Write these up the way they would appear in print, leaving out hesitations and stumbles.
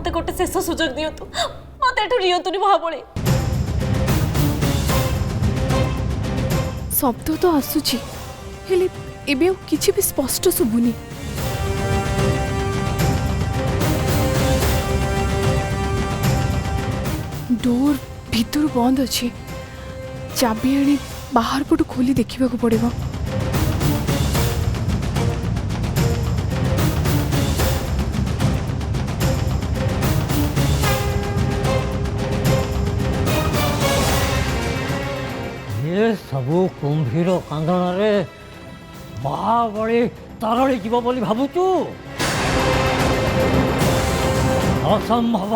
मत गोटे शेष सुजोग दिंतु मत एठू नियंतुनि महाबली शब्द तो आसुची हेले एबे किछि भी स्पष्ट सुबुनी डोर भीतर बंद अच्छे चाबी आनी बाहर पटू खोली देखा पड़ेगा ये सबू कुंभीर कांदन रे महाबली तरली जीव बोली भावुचु असंभव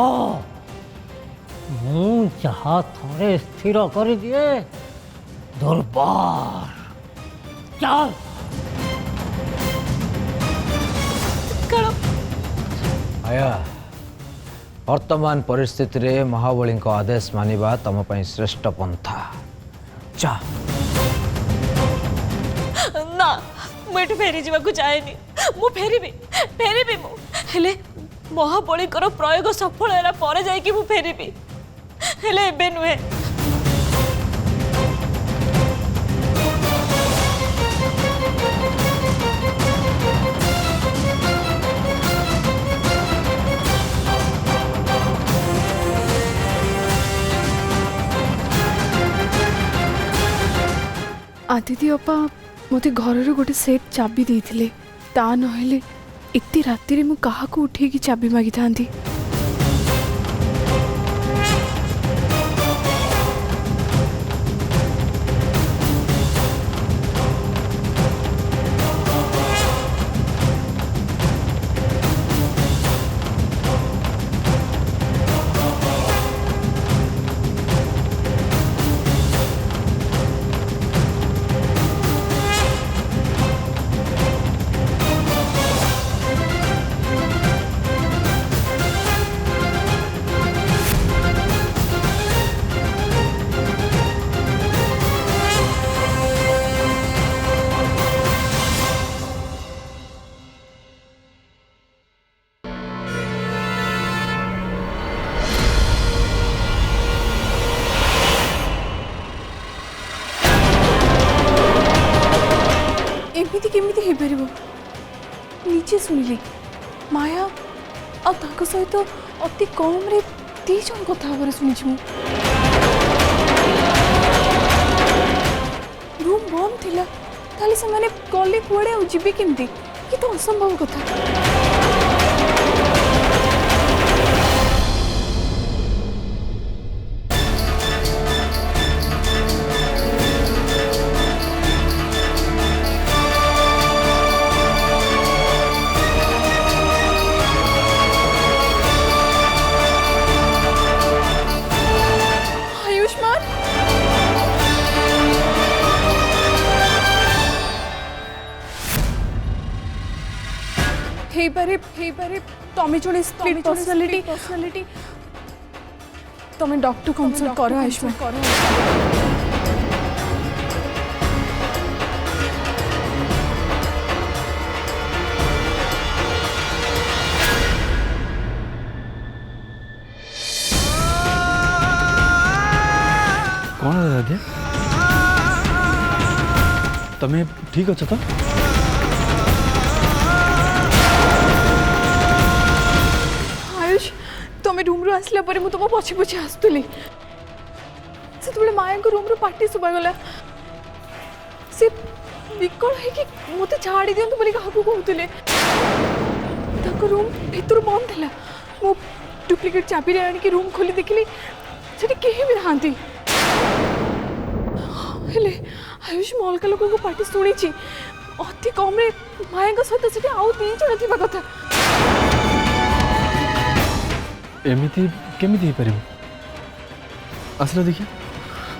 मु जहा थरे स्थिर कर दिए दरबार चल आया वर्तमान परिस्थिति रे महाबली आदेश मानिबा तम पई श्रेष्ठ पंथा जा ना मुझे फेरी जावाक चाहेनी मु फेरबी मु हेले महाबली प्रयोग सफल है पर जाइए मु फेरबी हेले एबे नुहे आदित्य अपा मते घर गोटे सेट चाबी देइथिले ता नहेले इत्ती राति रे मु कहा को उठे की चाबी मागी थांती एमती केमती हो पार निजे शुणिली माया आ सहित अति कम रे 3 जन कथा शुणी रूम बंद थिला ताले से माने गले कुआडे जीवे केमती ये तो असंभव कथा हे पारे तमे जने स्प्लिट पर्सनालिटी तमे डॉक्टर कंसल्ट करो आयुष्मान कौन है दादी तमे ठीक अच्छे तो तुम रूम रू आसला पर मु तुम पछे पछे आसुली से माया को रूम रू पार्टी शुभागला से विकल है कि मते छाड़ी दियंतु बोली काहू कहउतले ताको रूम भीतर बंद थिला मु डुप्लीकेट चाबी रे आनी के रूम खोली देखली सेठी केही भी नहांती हेले आयुष मलका लोक को पार्टी सुनी छी अति कम रे माया को सहित सेठी आउ 3 जण थिबा कथा एमती केमिति हो पार आसला देखिए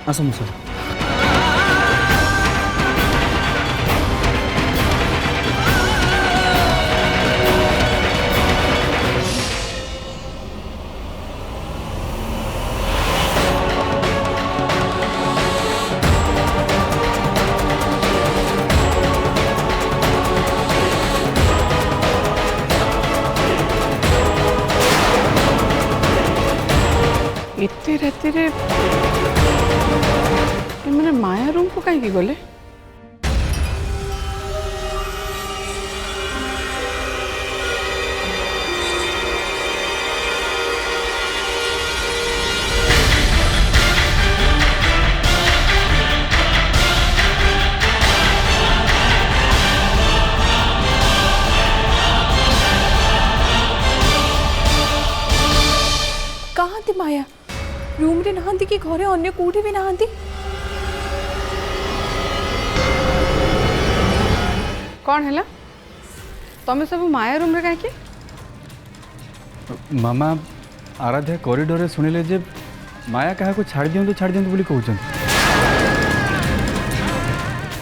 आस मो राति रे मैंने माया रूम को कहीं गले कहाँ थी माया रूम रे नहांती कि घरे अन्य कोठी भी नहांती कौन है तमें सब माया रूम रे कहीं मामा आराध्या कॉरिडोर रे सुनिले जे माया कहा को छाड़ दियंतु बोली कहउछन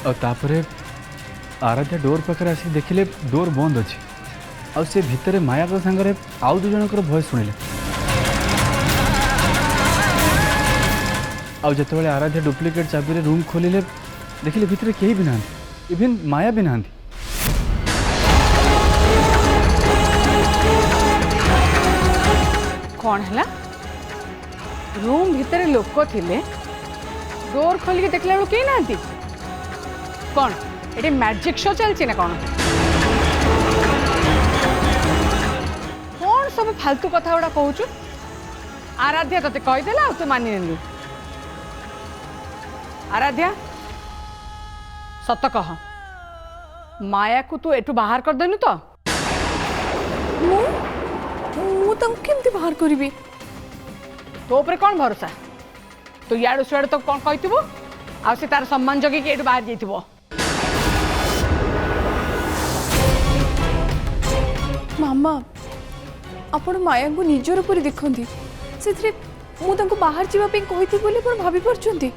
और तापरे आराध्या डोर पाखरे आसी देखिले डोर बंद अछि और से भितरे माया को संगरे आउ दु जनकर वॉइस सुनिले आउ जतबेले आराध्या डुप्लिकेट चाबी रे रूम खोलिले देखिले भितरे केही भी नांती इवन माया भी नांती कौन है रूम भितर लोक थिले डोर खोल के देखला बेलू कहीं ना कौन ये मैजिक शो चलती ना कौन कौन सब फालतू कथा गुड़ा कहूँ आराध्या तते कहीदेला तू मानि नेलु आराध्या सत कह माया को तू एटू बाहर कर देनु तो ମୁଁ ତାଙ୍କୁ କେମିତି ବାହାର କରିବି तो ऊपर कौन भरोसा तू याडू सुआडू तो कौन कहीथिबो आ से तार सम्मान जगी के एटू बाहर जाइथिबो मामा आपण माया को निजर पर देखंती सेथरे मु तांको बाहर जीवा पे कहिथि बोली पण भाबी परछंती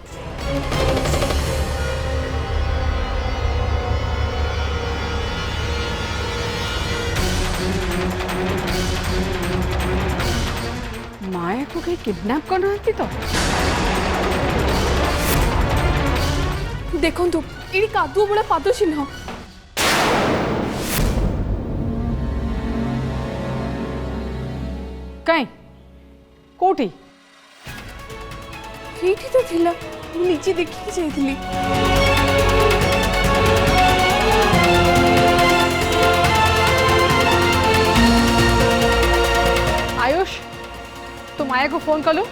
माया को कहीं किडनैप करना तो देखंतु एडी कादुओ बळा पाद चिन्ह कहीं कोठी एठी तो थिला मु निजे देखि जाइथिली आयुष तू माया को फोन कर लो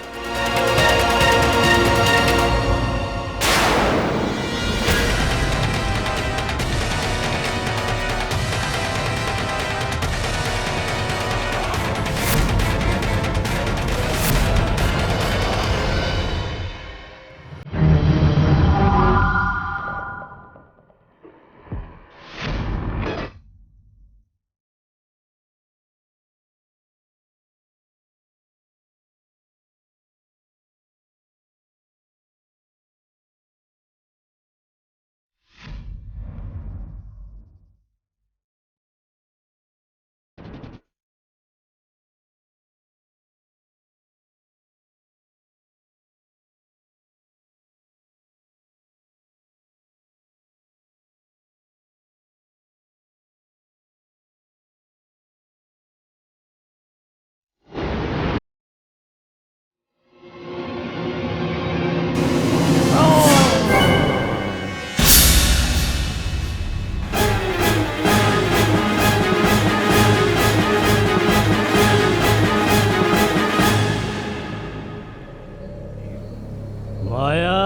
माया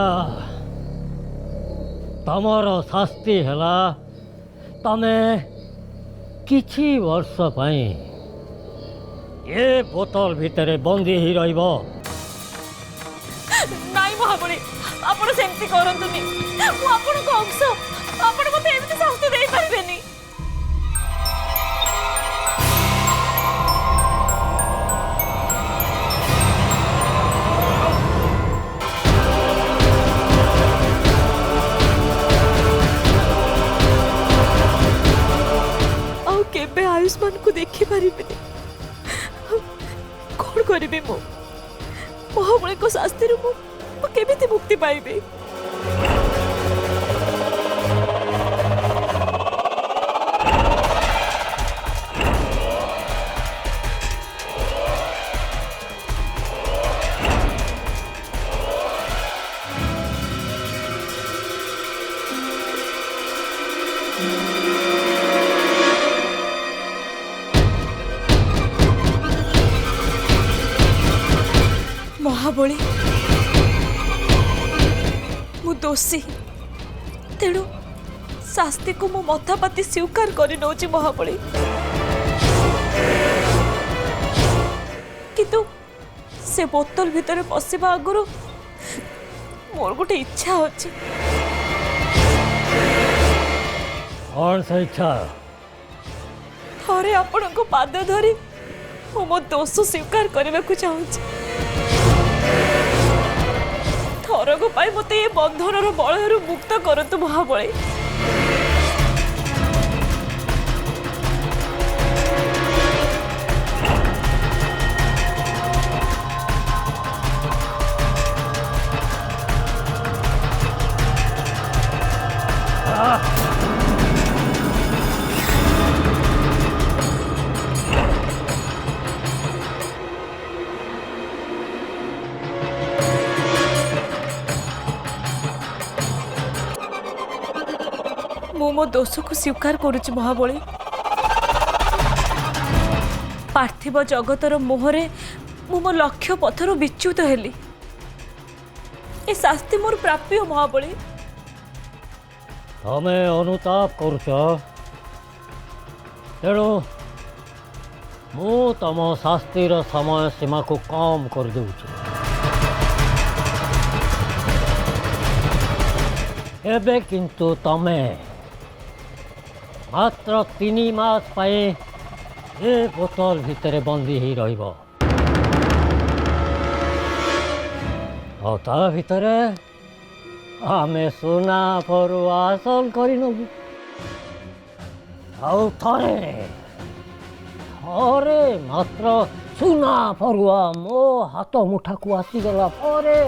तमर शास्ति है तमे किछि वर्ष पाई ये बोतल भितर बंदी ही रहिबो नाई महाबली आपण सेमती करंतुनी मु आपण को अंश आपण मते एमती शास्ति देई परबेनी आयुष्मान को देखी पारि कौन करी मु महाबली को शास्ति केमी मुक्ति पाइबी मु दोषी तेणु शास्ति को मो मथापाति स्वीकार कर नौची महाबली किंतु से बोतल भितर पशिबा आगुरु मोर गोटे इच्छा अच्छी कौन सा इच्छा? थरे आपण को पाद धरी मु मो दोष स्वीकार करने को चाहूँगी थरक पाई मत ये बंधन बलयरू मुक्त करतु महाबली मु मो दोष को स्वीकार करुच्ची महाबली पार्थिव जगतर मोहरे मु मो लक्ष्य पथर विच्युत हेली ए शास्ति मोर प्राप्य महाबली तमे अनुताप करुच तेणु मु तम शास्तिर समय सीमा को कम कर दूची एबे किंतु तमे मात्र 3 मास पाए ए बोतल भितर बंदी ही रहिबो और ता भितर आमे सुना फरुआ आसल करी नबु आउ थरे मात्र सुना फरुआ मो हाथ मुठा को आसी गला परे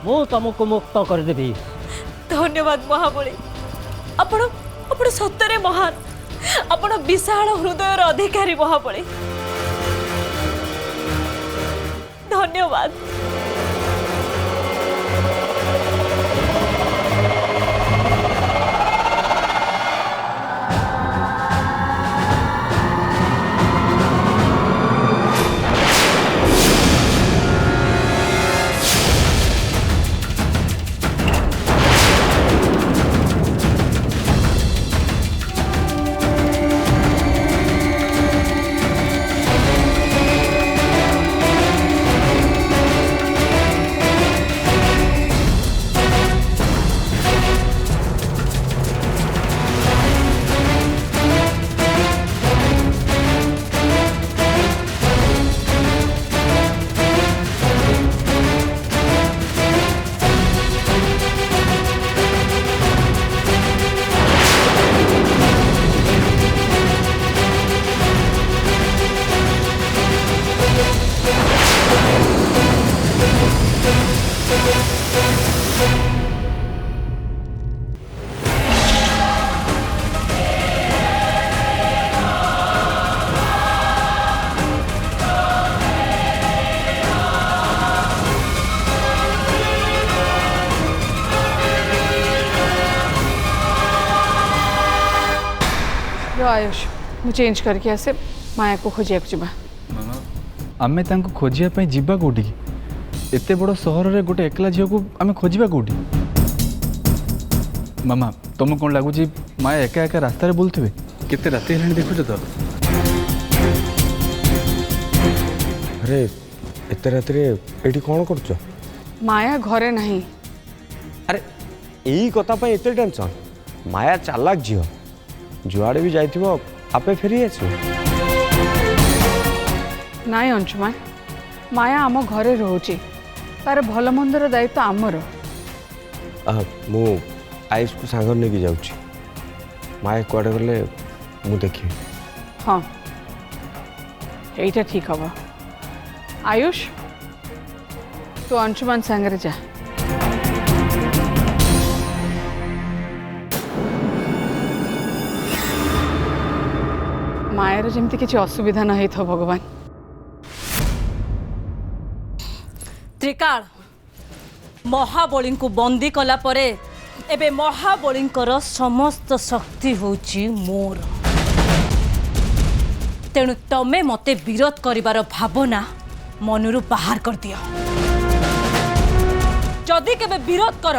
मु तुमको मुक्त कर देबी धन्यवाद महाबली आपण आपण सत्तरे महान आपण विशाल हृदयर अधिकारी महाबली धन्यवाद आयुष मु चेंज करके आसे माया को खोजिया जाबा मामा आमे तांको खोजिया पई जिबा कोठी एते बड़ सहर रे गोटे एकला झियो को आमे खोजिबा कोठी मामा तुम कौन लगुच माया एका एका रास्ता रे बोलथिबे केते राति हेलानी देखुछ तो अरे एते राति रे एठी कोन करछ माया घरे नहीं अरे एई कथा पई एते टेंशन माया चालाक झियो जुआड़े भी जाइथिबो आपे फेरी आसो नाई अंशुमान माया आम घरे रोचे तार भल मंदर दायित्व आमर मु आयुष को सांगर नेकी जाउची माया कुआडे गले मु देखी हाँ यहीटा ठीक हम आयुष तू अंशुमान सांगरे जा मायर जमती किसी असुविधा न हो भगवान त्रिकाल महाबली को बंदी कला परे एबे महाबली समस्त शक्ति होची मोर तेणु तमे मते विरोध करिवार भावना मनरू बाहर कर दियो जदि केबे विरोध कर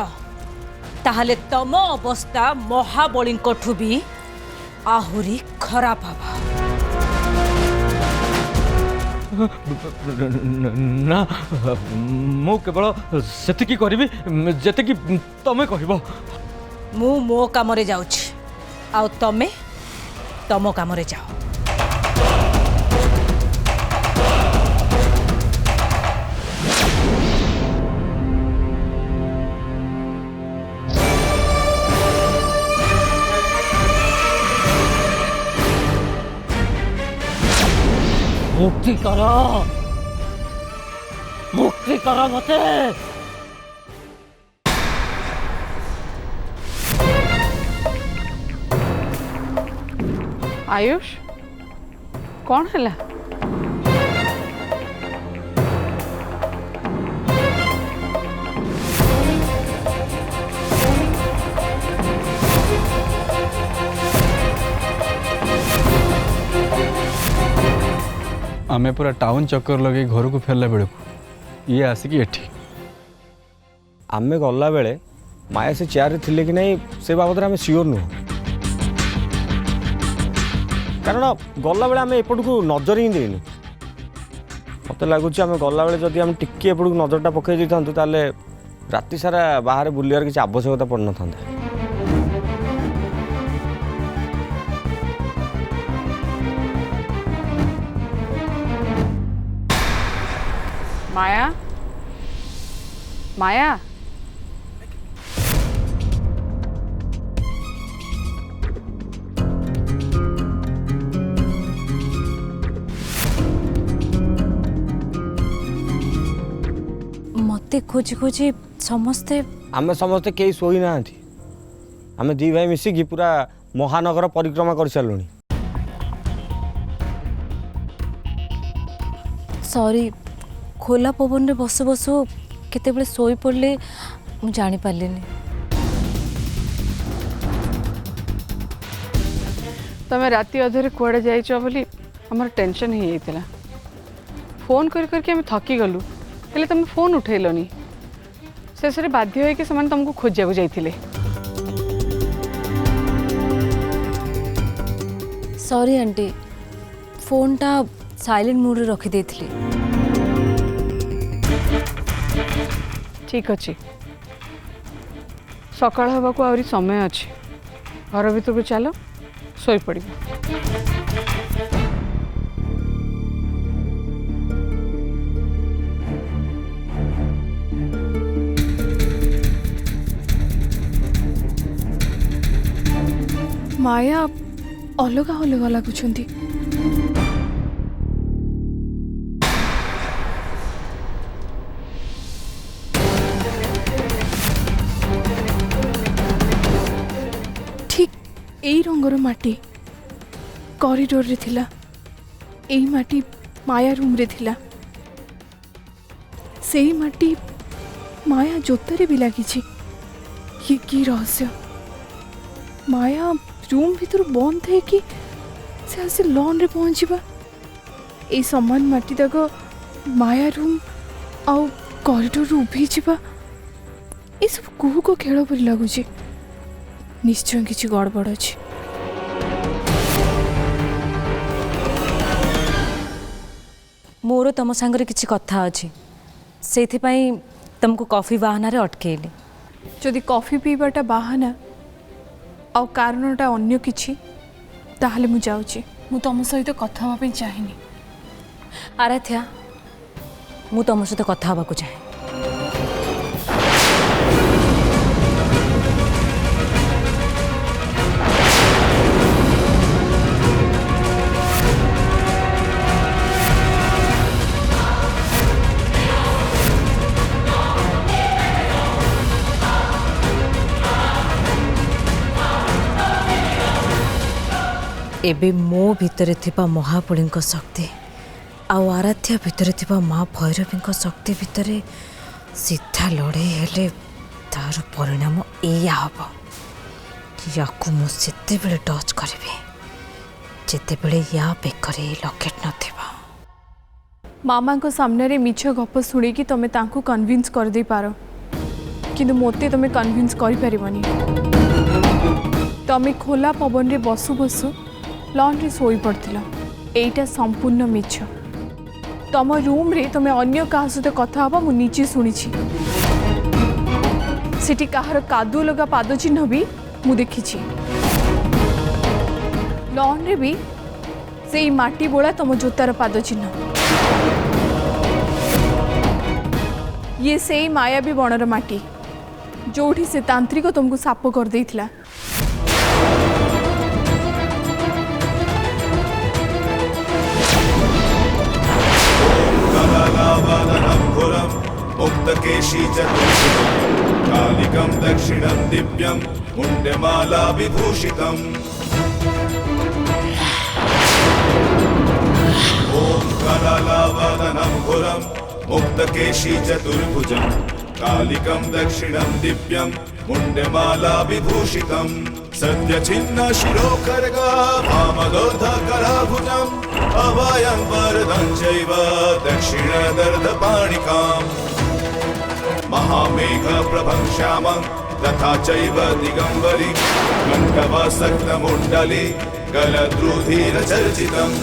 ताहले तम अवस्था महाबळींकठु भी आहुरी खराब हवा। ना मु केवल सेतिकी करिवि जेतिकी तमे कहबो। मु मो कामरे जाउछि आउ तमे तम कामरे जाओ। मुक्ति करो मते। आयुष कौन है? आमे पूरा टाउन चक्कर लगे घर को फेरला बेलू ये आसिक एठी आमे गला बेले माया से चेयर थिले कि नहीं से बाबद आम सियोर नुह कारण गला बेले आम एपट को नजर ही देनु मत लगुच आम गला बेले जदि आम टिके एपट को नजरटा पकई दी था ताले राति सारा बाहर बुलियार किसी आवश्यकता पड़ न था। माया माया मते खोजी खोजी समस्ते आम समस्ते कई शोई ना आम दी भाई मिसिकी पूरा महानगर परिक्रमा कर सारूँ। सॉरी खोला पवन रे बसु बसु केतेबेले सोई पड़ले मु जानि पारलिनी। तमे राति अधरे कुआड़े जाइछ बोली हमर टेंशन ही जाइतला फोन कर करके हम थकी गलु हेले तमे फोन उठेलनी शेषरे बाध्य होई कि समान तुमको खोजिया को जाइतिले। सॉरी आंटी फोन टा साइलेंट मोड रे रखि देथिली। ठीक अच्छे सकाळ हवा को आवरी समय अच्छे घर भीतर को चलो सोई पड़ी। माया अलगा अलगा लगुंट ठीक यही रंगर माटी कॉरिडोर रे थिला यही माटी माया रूम रे थिला सेही माटी माया जोतरे भी लगी। ये की रहस्य माया रूम भीतर बंद है कि से आसी लॉन रे पहुंचबा ए समान माटी तक माया रूम आउ कॉरिडोर रू उभी जिबा ए सब कुहू को खेल पर लगुची। निश्चय किसी गड़बड़ अच्छी। मोर तम सांगरे किछि कथा अछि सेथिपाई तुमको कॉफी बहाना रे अटकेली। जदि कॉफी पीबाटा बाहाना आ कारणटा अन्य किछि ताहले मु जाउची। मु तम सहित कथा होबा पे चाहिनी। आराध्या मु तुम सहित कथा होबा को चाहे। एबे मो भितरे थिबा महाबळींक शक्ति आउ आराध्या भितरे थिबा माँ भैरवींक शक्ति भितरे सीधा लड़े हेले तार परिणाम एया हब। याकू मु सेते बेले टच करिवे जेते बेले या बेकरे लकेट नथिबा। मामा को सामने रे मिछ गप सुनी कि तमे तांको कन्विंस कर दे पारो किंतु मोते तुम कन्विन्स करिपारिबनी। तमें खोला पवन रे बसु बसु लॉन रे सोई पड़तिला, एटा संपूर्ण मिछ। तम रूम रे तुम अन्य का सहित कथा हबा मु नीचे सुनिछि। सेठी काहर कादू लगा पाद चिन्ह भी मु देखिछि। लॉन रे भी सेई माटी बोला तुम जोतार पाद चिन्ह। ये सेई मायावी बणर माटी जोठी से तांत्रिक तुमको साप कर देइथिला। मुक्तकेशी चतुर्भुजं कालिकं दक्षिणं दिव्यं मुण्डमाला विभूषितम्। ॐ कलालावदनं घोरं मुक्तकेशी चतुर्भुजं कालिकं दक्षिणं दिव्यं मुण्डमाला विभूषितम्। सत्यछिन्न शिरोखर्गा वामदोर्धकराभुजम् अभयं वरदं चैव दक्षिणदर्धपाणिकाम्। महामेघप्रभं श्यामं तथा चैव दिगम्बरि कण्ठवसक्तमुण्डली गलद्रुधिरचर्चितम्।